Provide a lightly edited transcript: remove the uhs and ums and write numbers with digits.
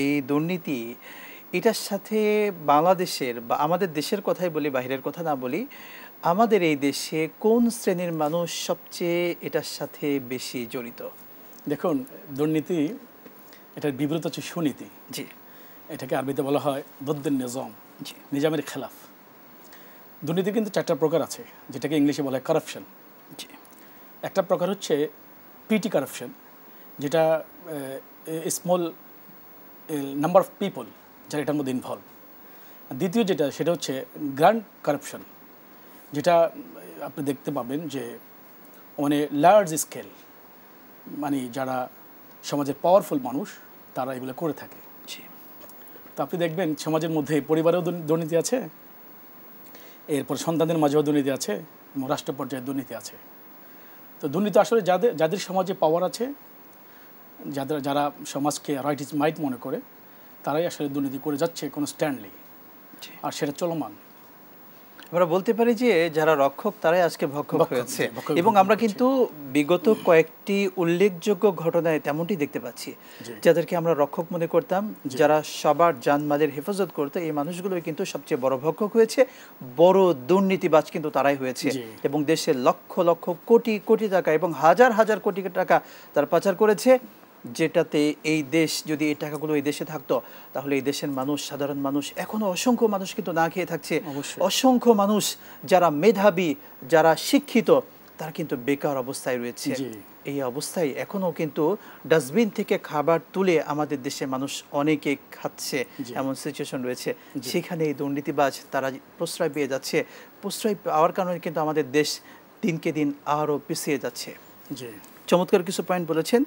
এই দুর্নীতি এটার সাথে বাংলাদেশের বা আমাদের দেশের কথাই বলি, বাইরের কথা না বলি, আমাদের এই দেশে কোন শ্রেণীর মানুষ সবচেয়ে এটার সাথে বেশি জড়িত? দেখুন, দুর্নীতি এটার বিবৃত হচ্ছে সুনীতি। জি। এটাকে আরবিতে বলা হয় দদ্দুন নিজাম, জি। নিজামের খেলাফ। দুর্নীতি কিন্তু 4টা প্রকার আছে, যেটাকে ইংলিশে বলা হয় কারাপশন। জি। একটা প্রকার হচ্ছে পিটি কারাপশন, যেটা স্মল নাম্বার অফ পিপল যারা এটার মধ্যে ইনভলভ। দ্বিতীয় যেটা, সেটা হচ্ছে গ্র্যান্ড কারাপশন, যেটা আপনি দেখতে পাবেন যে মানে লার্জ স্কেল, মানে যারা সমাজের পাওয়ারফুল মানুষ তারা এগুলো করে থাকে। তো আপনি দেখবেন সমাজের মধ্যে পরিবারেও দুর্নীতি আছে, এরপর সন্তানদের মাঝেও দুর্নীতি আছে, এবং রাষ্ট্র পর্যায়ে দুর্নীতি আছে। তো দুর্নীতি আসলে যাদের সমাজে পাওয়ার আছে, যারা সমাজকে রাইট ইজ মাইট মনে করে, তারাই আসলে দুর্নীতি করে যাচ্ছে কনস্ট্যান্টলি, আর সেটা চলমান। আমরা বলতে পারি যে যারা রক্ষক তারাই আজকে ভক্ষক হয়েছে। এবং আমরা কিন্তু বিগত কয়েকটি উল্লেখযোগ্য ঘটনায় তেমনটি দেখতে পাচ্ছি, যাদেরকে আমরা রক্ষক মনে করতাম, যারা সবার জানমালের হেফাজত করতো, এই মানুষগুলোই কিন্তু সবচেয়ে বড় ভক্ষক হয়েছে, বড় দুর্নীতিবাজ কিন্তু তারাই হয়েছে। এবং দেশের লক্ষ লক্ষ কোটি কোটি টাকা এবং হাজার হাজার কোটি টাকা তারা পাচার করেছে, যেটাতে এই দেশ, যদি এই টাকাগুলো এই দেশে থাকতো, তাহলে এই দেশের মানুষ, সাধারণ মানুষ, এখনো অসংখ্য মানুষ কিন্তু না খেয়ে থাকছে। অসংখ্য মানুষ যারা মেধাবী, যারা শিক্ষিত, তারা কিন্তু বেকার অবস্থায় রয়েছে। এই অবস্থায় এখনও কিন্তু ডাস্টবিন থেকে খাবার তুলে আমাদের দেশের মানুষ অনেকে খাচ্ছে, এমন সিচুয়েশন রয়েছে। সেখানে এই দুর্নীতিবাজ তারা প্রশ্রয় পেয়ে যাচ্ছে। প্রশ্রয় পাওয়ার কারণে কিন্তু আমাদের দেশ দিনকে দিন আরও পিছিয়ে যাচ্ছে। চমৎকার কিছু পয়েন্ট বলেছেন।